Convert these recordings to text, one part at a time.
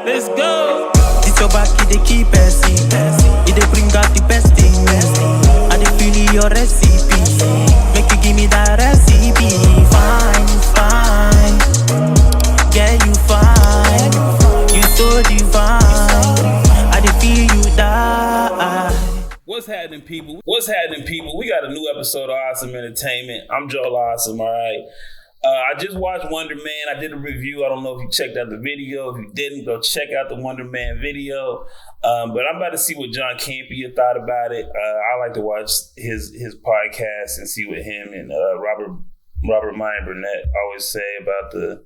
Let's go. It's your back, they keep passing. It they bring out the best thing. I they feel your recipe. Make you give me that recipe. Fine, fine. Yeah, you fine. You so divine. I they feel you die. What's happening, people? What's happening, people? We got a new episode of Awesome Entertainment. I'm Joel Awesome, all right? I just watched Wonder Man. I did a review. I don't know if you checked out the video. If you didn't, go check out the Wonder Man video. But I'm about to see what John Campea thought about it. I like to watch his podcast and see what him and Robert Meyer Burnett always say about the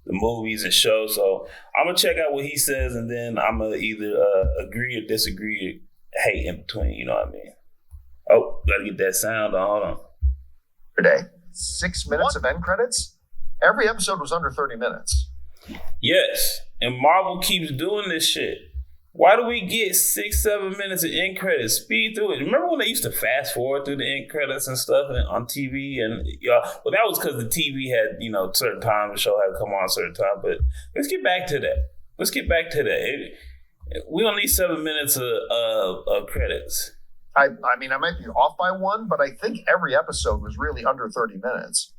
movies and shows. So I'm going to check out what he says, and then I'm going to either agree or disagree or hate in between. You know what I mean? Oh, got to get that sound on. Hold on. Today. 6 minutes of end credits? Every episode was under 30 minutes. Yes, and Marvel keeps doing this shit. Why do we get 6-7 minutes of end credits? Speed through it. Remember when they used to fast forward through the end credits and stuff on TV? And well, that was because the TV had, certain time the show had to come on a certain time. But let's get back to that. We don't need 7 minutes of credits. I mean, I might be off by one, but I think every episode was really under 30 minutes.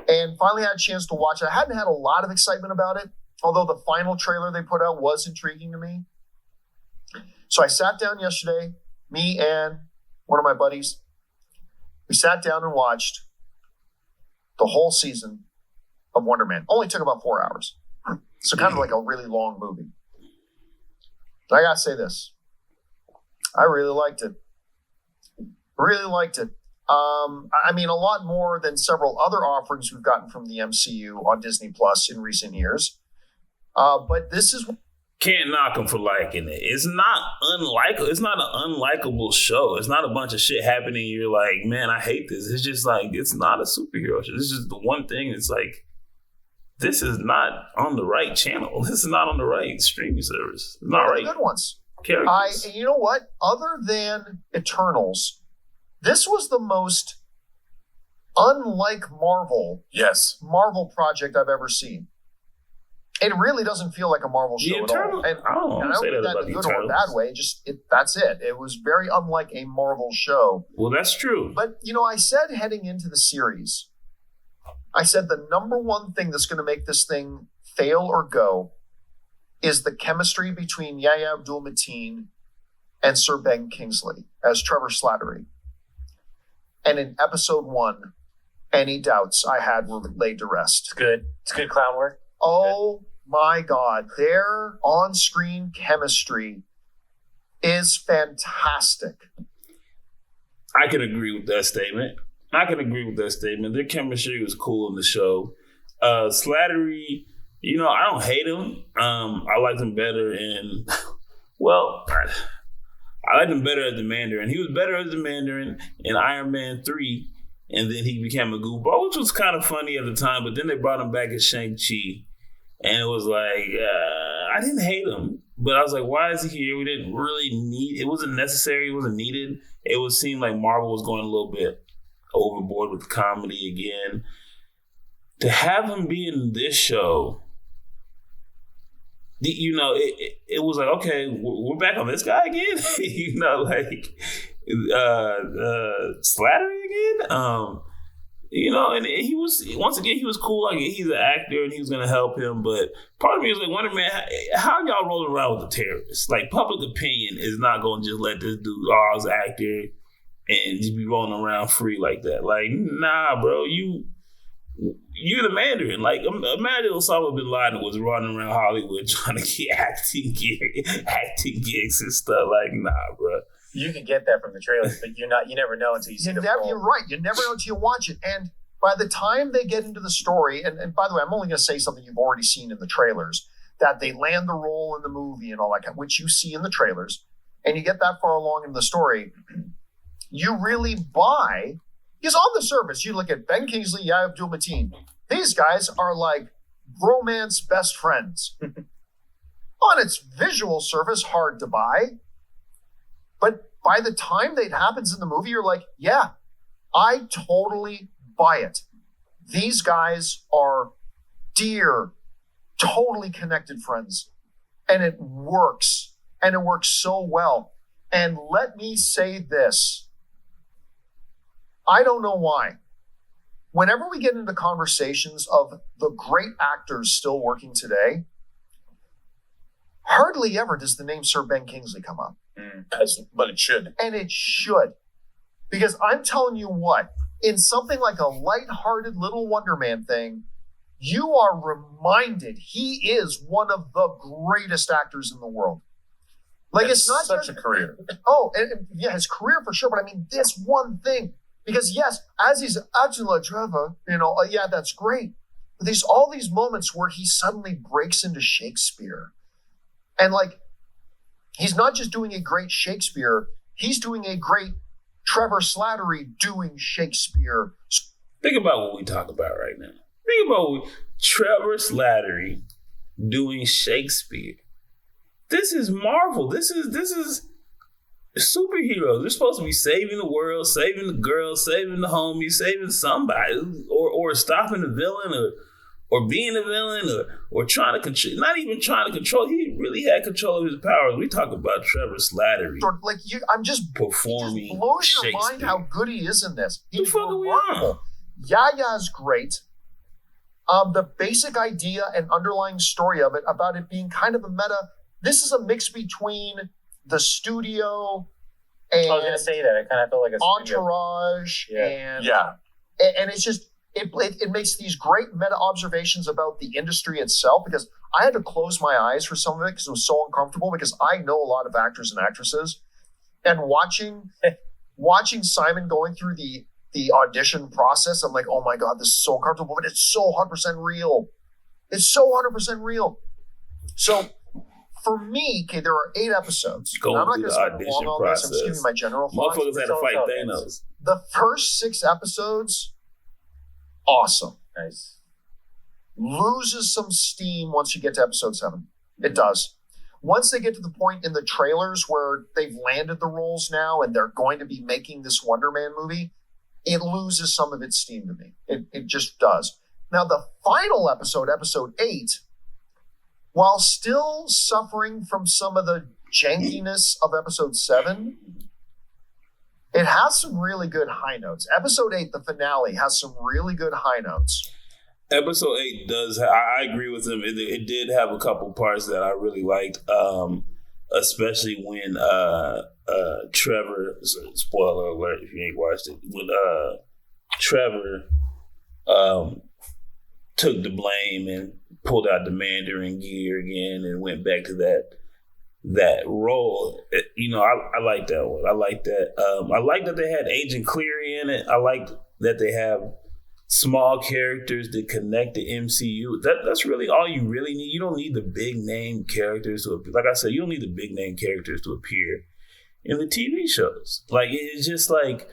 And finally had a chance to watch it. I hadn't had a lot of excitement about it, although the final trailer they put out was intriguing to me. So I sat down yesterday, me and one of my buddies, we sat down and watched the whole season of Wonder Man. Only took about 4 hours. So kind of like a really long movie. But I gotta say this. I really liked it. I mean, a lot more than several other offerings we've gotten from the MCU on Disney Plus in recent years. But this is... Can't knock them for liking it. It's not unlikable. It's not an unlikable show. It's not a bunch of shit happening. You're like, man, I hate this. It's just like, it's not a superhero show. This is the one thing. It's like, this is not on the right channel. This is not on the right streaming service. It's not right. Good ones. Characters. You know what? Other than Eternals, this was the most unlike Marvel project I've ever seen. It really doesn't feel like a Marvel show at all. And I don't say that about the good or bad way. That's it. It was very unlike a Marvel show. Well, that's true. But, I said heading into the series, I said the number one thing that's going to make this thing fail or go is the chemistry between Yahya Abdul-Mateen and Sir Ben Kingsley as Trevor Slattery. And in episode 1, any doubts I had were laid to rest. It's good. It's good clown work. Oh my God. Their on-screen chemistry is fantastic. I can agree with that statement. Their chemistry was cool in the show. Slattery... I don't hate him. I liked him better in, I liked him better as the Mandarin. He was better as the Mandarin in Iron Man 3, and then he became a goofball, which was kind of funny at the time, but then they brought him back as Shang-Chi, and it was like, I didn't hate him, but I was like, why is he here? We didn't really need, it wasn't necessary, it wasn't needed. It would seem like Marvel was going a little bit overboard with the comedy again. To have him be in this show, it was like, okay, we're back on this guy again. Slattery again. And he was cool. Like, he's an actor and he was gonna help him. But part of me was like, Wonder Man, how y'all rolling around with the terrorists? Like, public opinion is not gonna just let this dude, I was an actor, and just be rolling around free like that. Like, nah, bro, you're the Mandarin. Like, imagine Osama bin Laden was running around Hollywood trying to get acting gigs and stuff. Like, nah, bro. You can get that from the trailers, but you never know until you see the film. You're right. You never know until you watch it. And by the time they get into the story, and by the way, I'm only going to say something you've already seen in the trailers, that they land the role in the movie and all that, which you see in the trailers, and you get that far along in the story, you really buy. Because on the surface, you look at Ben Kingsley, Yahya Abdul-Mateen. These guys are like romance best friends. On its visual surface, hard to buy. But by the time that happens in the movie, you're like, yeah, I totally buy it. These guys are dear, totally connected friends. And it works. And it works so well. And let me say this. I don't know why. Whenever we get into conversations of the great actors still working today, hardly ever does the name Sir Ben Kingsley come up. But it should. And it should. Because I'm telling you what, in something like a lighthearted little Wonder Man thing, you are reminded he is one of the greatest actors in the world. Like, it's not such a career. Oh, and yeah, his career for sure. But I mean, this one thing. Because yes, as he's acting like Trevor, yeah, that's great. But there's all these moments where he suddenly breaks into Shakespeare. And like, he's not just doing a great Shakespeare, he's doing a great Trevor Slattery doing Shakespeare. Think about what we talk about right now. Think about Trevor Slattery doing Shakespeare. This is Marvel. This is superheroes. They're supposed to be saving the world, saving the girls, saving the homies, saving somebody, or stopping the villain, or being a villain, or trying to control. Not even trying to control. He really had control of his powers. We talk about Trevor Slattery. Like I'm just performing. It just blows your mind how good he is in this. He's remarkable. Yahya is great. The basic idea and underlying story of it, about it being kind of a meta. This is a mix between the studio and I was going to say that. I kind of felt like a Entourage and it's just it makes these great meta observations about the industry itself, because I had to close my eyes for some of it because it was so uncomfortable, because I know a lot of actors and actresses, and watching Simon going through the audition process, I'm like, oh my God, this is so uncomfortable, but it's so 100% real. It's so 100% real. So for me, okay, there are 8 episodes. Going I'm not through going to the spend audition long on process. this. I'm just giving you my general thoughts. Motherfuckers had to fight Thanos. The first 6 episodes, awesome. Nice. Loses some steam once you get to episode 7. It does. Once they get to the point in the trailers where they've landed the roles now and they're going to be making this Wonder Man movie, it loses some of its steam to me. It just does. Now, the final episode, episode 8, while still suffering from some of the jankiness of episode 7, it has some really good high notes. Episode 8, the finale, has some really good high notes. Episode 8 does. I agree with him. It did have a couple parts that I really liked, especially when Trevor. Spoiler alert if you ain't watched it. When Trevor took the blame and pulled out the Mandarin gear again and went back to that role. I like that one. I like that. I like that they had Agent Cleary in it. I like that they have small characters that connect the MCU. That's really all you really need. You don't need the big name characters to appear. Like I said, you don't need the big name characters to appear in the TV shows. Like, it's just like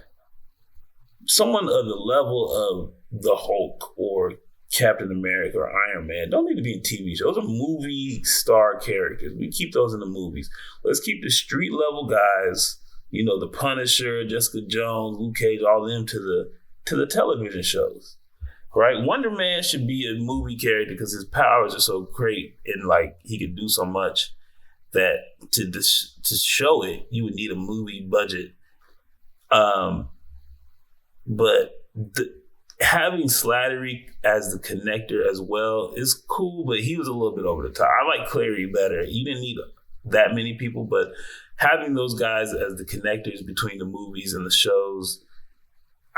someone of the level of the Hulk or Captain America or Iron Man don't need to be in TV shows. Those are movie star characters. We keep those in the movies. Let's keep the street level guys, the Punisher, Jessica Jones, Luke Cage, all of them to the television shows, right? Wonder Man should be a movie character because his powers are so great and like he could do so much that to show it, you would need a movie budget. But having Slattery as the connector as well is cool, but he was a little bit over the top. I like Clary better. You didn't need that many people, but having those guys as the connectors between the movies and the shows,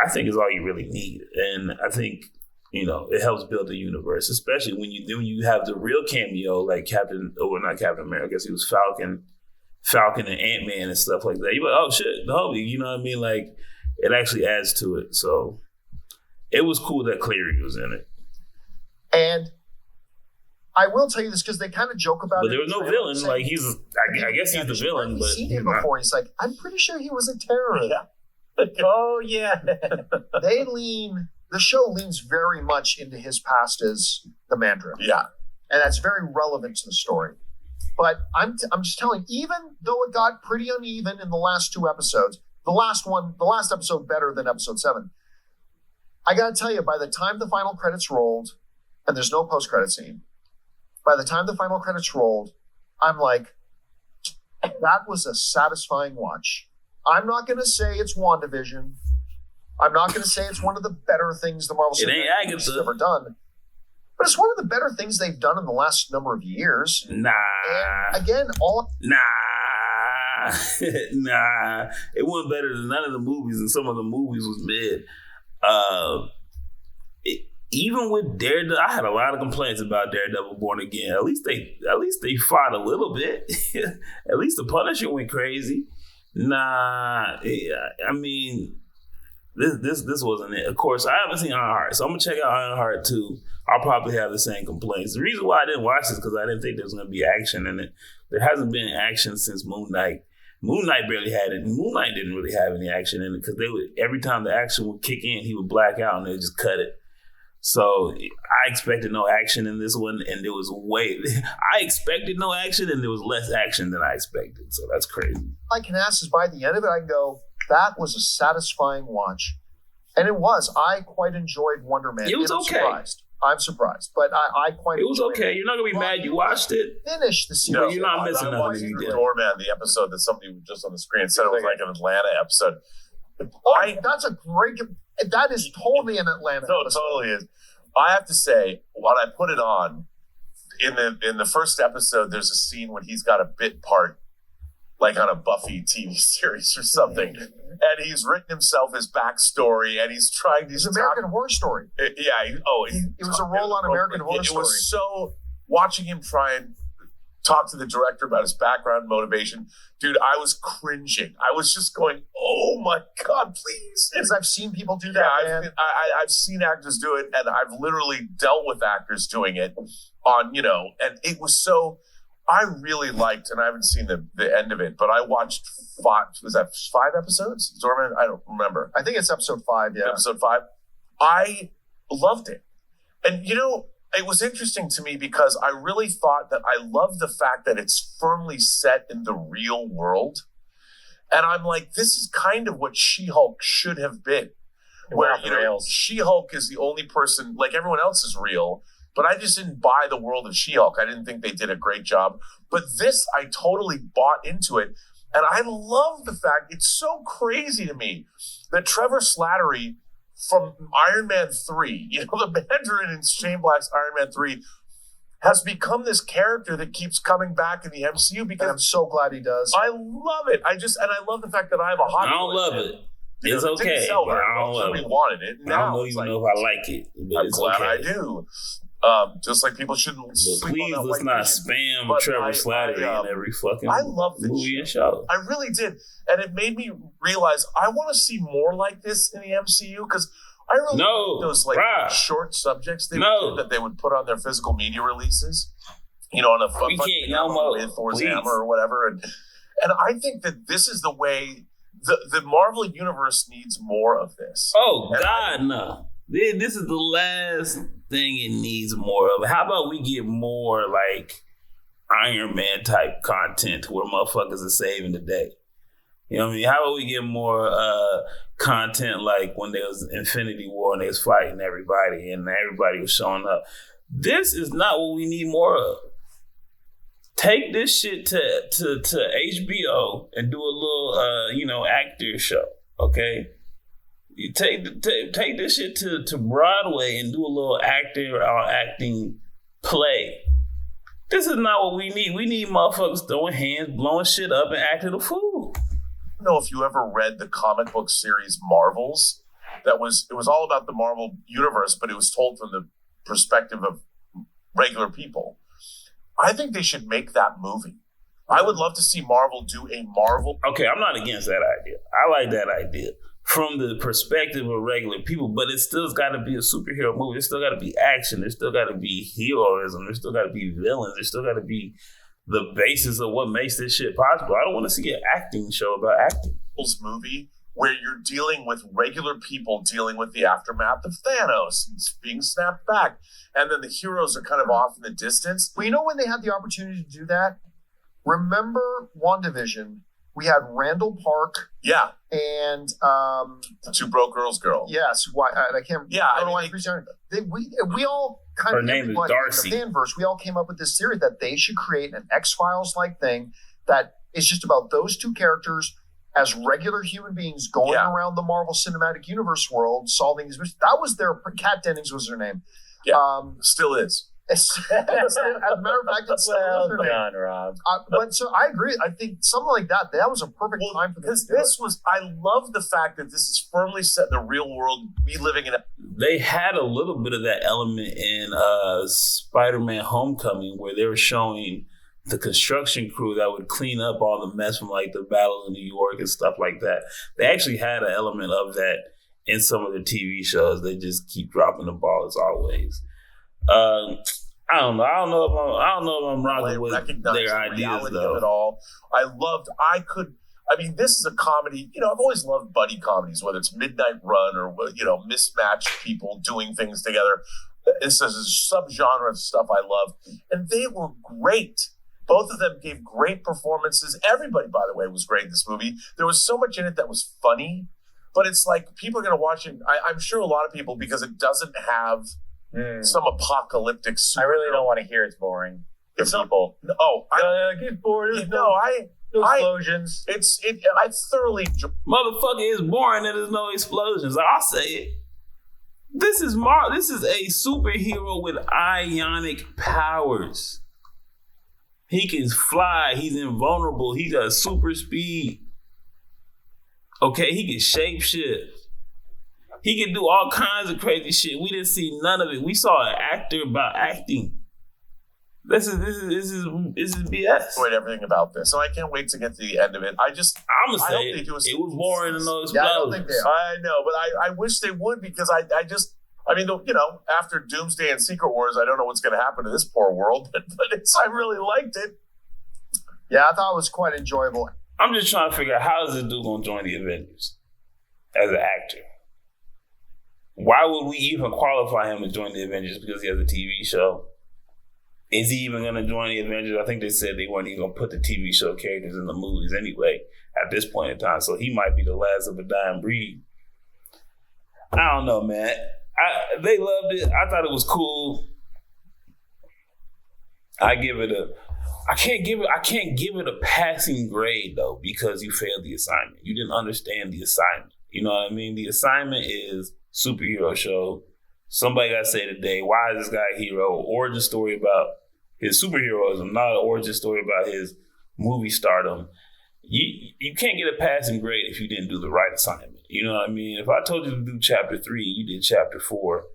I think is all you really need. And I think, it helps build the universe, especially when you have the real cameo like not Captain America, I guess he was Falcon and Ant-Man and stuff like that. You're like, oh shit, the homie, you know what I mean? Like, it actually adds to it. So it was cool that Cleary was in it. And I will tell you this because they kind of joke about it. But there was no villain. Saying, like, I guess he's the villain. But seen him before. He's like, I'm pretty sure he was a terrorist. Yeah. Oh, yeah. The show leans very much into his past as the Mandarin. Yeah. And that's very relevant to the story. But I'm just telling you, even though it got pretty uneven in the last 2 episodes, the last episode better than episode 7, I got to tell you, by the time the final credits rolled, and there's no post-credit scene, by the time the final credits rolled, I'm like, that was a satisfying watch. I'm not going to say it's WandaVision. I'm not going to say it's one of the better things the Marvel Cinematic Universe has ever done. But it's one of the better things they've done in the last number of years. Nah. And again, Nah. It wasn't better than none of the movies, and some of the movies was mid. Even with Daredevil, I had a lot of complaints about Daredevil Born Again. At least they fought a little bit. At least the Punisher went crazy. Nah, I mean, this wasn't it. Of course, I haven't seen Ironheart, so I'm gonna check out Ironheart too. I'll probably have the same complaints. The reason why I didn't watch this is because I didn't think there was gonna be action in it. There hasn't been action since Moon Knight. Moon Knight barely had it. Moon Knight didn't really have any action in it because every time the action would kick in, he would black out and they would just cut it. So I expected no action in this one, and there was I expected no action, and there was less action than I expected. So that's crazy. I can ask is by the end of it, I can go, that was a satisfying watch. And it was. I quite enjoyed Wonder Man. It was okay. I'm surprised, but I quite enjoyed it. Was okay. You're not going to be mad you watched it. Finish the series. No, you're not missing nothing. You did. Doorman, the episode that somebody was just on the screen said it was like an Atlanta episode. That's a great... That is totally an Atlanta episode. It totally is. I have to say, when I put it on, in the first episode, there's a scene when he's got a bit part, like on a Buffy TV series or something, and he's written himself his backstory, and he's trying to... It's American Horror Story. It was a role on American Horror Story. It was so... Watching him try and talk to the director about his background motivation, dude, I was cringing. I was just going, oh my God, please. Because I've seen people do that. Yeah, I've seen actors do it, and I've literally dealt with actors doing it on, and it was so, I really liked, and I haven't seen the end of it, but I watched was that 5 episodes? Dorman? I don't remember. I think it's episode 5, yeah. Episode 5. I loved it. And, it was interesting to me because I really thought that I love the fact that it's firmly set in the real world. And I'm like, this is kind of what She-Hulk should have been. Where, She-Hulk is the only person, like everyone else is real, but I just didn't buy the world of She-Hulk. I didn't think they did a great job. But this, I totally bought into it. And I love the fact, it's so crazy to me that Trevor Slattery from Iron Man 3, the Mandarin in Shane Black's Iron Man 3, has become this character that keeps coming back in the MCU because... And I'm so glad he does. I love it. I love the fact that I have a hot... I don't love it. It's okay. I don't love it. Wanted it. Now, I don't even know if I like it. But I'm glad I do. Just like people shouldn't... Please let's not spam Trevor Slattery in every fucking movie and show. I really did. And it made me realize I want to see more like this in the MCU because I really like those short subjects that they would put on their physical media releases. On a fun with Thor's hammer or whatever. And I think that this is the way the Marvel Universe needs more of this. Oh, God, no. This is the last thing it needs more of. How about we get more like Iron Man type content where motherfuckers are saving the day? You know what I mean? How about we get more content like when there was Infinity War and they was fighting everybody and everybody was showing up? This is not what we need more of. Take this shit to HBO and do a little actor show, okay? You take this shit to Broadway and do a little acting play. This is not what we need. We need motherfuckers throwing hands, blowing shit up, and acting a fool. I don't know if you ever read the comic book series Marvels. It was all about the Marvel universe, but it was told from the perspective of regular people. I think they should make that movie. I would love to see Marvel do a Marvel. Okay, I'm not against that idea. I like that idea from the perspective of regular people, but it still's got to be a superhero movie. There's still got to be action. There's still got to be heroism. There's still got to be villains. There's still got to be the basis of what makes this shit possible. I don't want to see an acting show about acting. Movie where you're dealing with regular people dealing with the aftermath of Thanos and being snapped back, and then the heroes are kind of off in the distance. Well, when they had the opportunity to do that, remember WandaVision? We had Randall Park. Yeah. And the Two Broke Girls girl. Yes. Why? I can't. Yeah. I don't know why. We all kind Her of name is everybody Darcy. in the fanverse, we all came up with this theory that they should create an X-Files like thing that is just about those two characters as regular human beings going around the Marvel Cinematic Universe world, solving these mysteries. That was their, Kat Dennings was her name. Yeah, still is. As a matter of fact, it's Well her name. done, Rob. But so I agree. I think something like that was a perfect time for Because this was, I love the fact that this is firmly set in the real world. We living in a. They had a little bit of that element in Spider-Man Homecoming where they were showing the construction crew that would clean up all the mess from like the Battle of New York and stuff like that. They actually had an element of that in some of the TV shows. They just keep dropping the ball as always. I don't know. I don't know if I'm rocking with their ideas though. Of it all. I mean, this is a comedy. I've always loved buddy comedies, whether it's Midnight Run or mismatched people doing things together. This is a subgenre of stuff I love, and they were great. Both of them gave great performances. Everybody, by the way, was great in this movie. There was so much in it that was funny, but it's like people are going to watch it. I'm sure a lot of people, because it doesn't have some apocalyptic. I really don't want to hear it's boring. It's people. It's boring. No explosions. I thoroughly enjoy. Motherfucker, it's boring that there's no explosions. I'll say it. This is a superhero with ionic powers. He can fly. He's invulnerable. He got super speed. Okay, he can shapeshift. He can do all kinds of crazy shit. We didn't see none of it. We saw an actor about acting. This is BS. Enjoyed everything about this, so I can't wait to get to the end of it. I'm gonna say it was boring and no explosions. Yeah, I don't think they are. I know, but I wish they would, because after Doomsday and Secret Wars, I don't know what's going to happen to this poor world, but I really liked it. Yeah, I thought it was quite enjoyable. I'm just trying to figure out, how is this dude going to join the Avengers as an actor? Why would we even qualify him to join the Avengers? Because he has a TV show. Is he even going to join the Avengers? I think they said they weren't even going to put the TV show characters in the movies anyway at this point in time. So he might be the last of a dying breed. I don't know, man. They loved it. I thought it was cool. I can't give it a passing grade though, because you failed the assignment. You didn't understand the assignment. You know what I mean? The assignment is superhero show. Somebody got to say today, why is this guy a hero? Origin story about his superheroism, not an origin story about his movie stardom. You can't get a passing grade if you didn't do the right assignment. You know what I mean? If I told you to do chapter 3, you did chapter 4.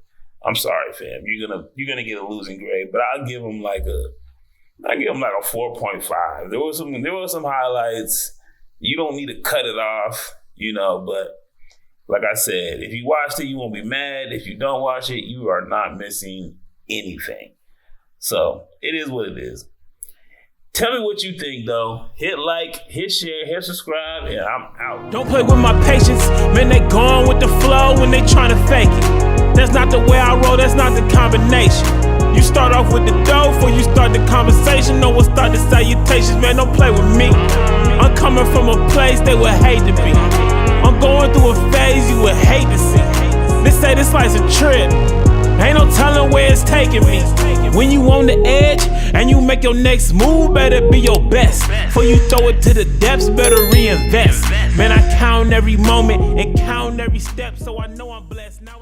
I'm sorry, fam. You're gonna get a losing grade, but I'll give him like a 4.5. There were some highlights. You don't need to cut it off, but like I said, if you watched it, you won't be mad. If you don't watch it, you are not missing anything. So it is what it is. Tell me what you think, though. Hit like, hit share, hit subscribe, and I'm out. Don't play with my patience. Man, they gone with the flow when they trying to fake it. That's not the way I roll, that's not the combination. You start off with the dough before you start the conversation. No one start the salutations, man, don't play with me. I'm coming from a place they would hate to be. I'm going through a phase you would hate to see. They say this life's a trip. Ain't no telling where it's taking me. When you on the edge and you make your next move, better be your best. Before you throw it to the depths, better reinvest. Man, I count every moment and count every step, so I know I'm blessed now.